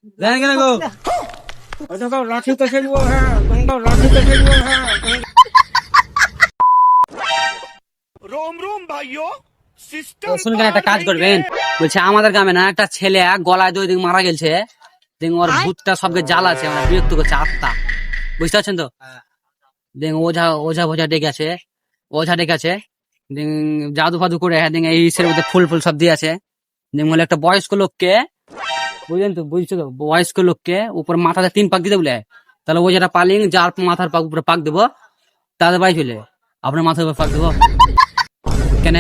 জানেন কেন গো? লাঠিতে খেলবো, হ্যাঁ লাঠিতে খেলবো, হ্যাঁ। শুনবেন, একটা কাজ করবেন। বলছে আমাদের গ্রামে না একটা ছেলে গলায় দুই দিন মারা গেছে। দেখুন ওর ভূতটা সবকে জ্বালাছে, মানে বিরক্ত করছে আত্মা। বুঝতে পারছেন তো? দেখুন ওঝা ওঝা ভোঝা ডেকে আছে, ওঝা ডেকে আছে। জাদু ফাদু করে দেখুন এই ইসের মধ্যে ফুল ফুল সব দিয়ে আছে। দেখুন বলে একটা বয়স্ক লোককে, বুঝলেন তো, বুঝছো তো, বয়স্ক লোককে উপর মাথাতে 3 পাক দিতে বলে। তাহলে ওঝাটা পালিং যার মাথার পাক উপরে পাক দেবো, তাদের বাড়ি চলে আপনার মাথার উপর পাক দেবো। কেন?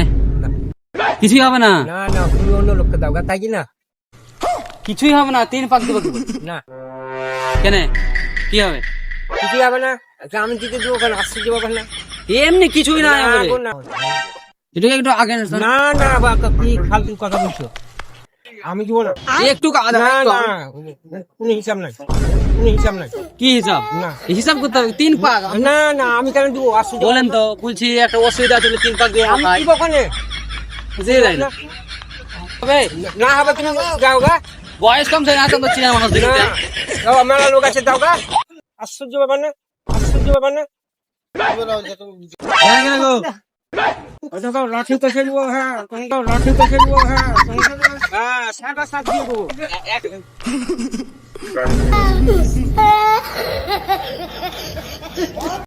কিছুই হবে না, না না, তুমি অন্য লোককে দাও গা, তাই কি না? কিছুই হবে না, 3 পাক দেবো। না, কেন? কি হবে? কিছুই হবে না। আমি দিতে দেবো কেন? আশ্চর্য ব্যাপার না। এমনি কিছুই না, না, গো, না। এটাকে একটু আগে না না, কি ফালতু কথা বলছো? আমি দিব না। একটু না না, কোনো হিসাব নাই, কোনো হিসাব নাই। কি হিসাব? না হিসাব করতে হবে 3 পাক। না না, আমি কেন দিব? আশ্চর্য। বলেন তো, বলছি একটা অসুবিধা আছে, 3 পাক দিয়ে আমি দিব ওখানে। বুঝে যায় না। হবে? না হবে, তুমি যাও গা। বয়স কম থাকে না, তো চিনা মানুষ দেখি না, যাও, মেলা লোক আছে, যাও গা। আশ্চর্য ব্যাপার না, আশ্চর্য ব্যাপার না। জানেন কেন গো? লাঠিতে খেলবো, হ্যাঁ লাঠিতে খেলবো, হ্যাঁ। হ্যাঁ, সাটা সাত দিয়ে দেবো।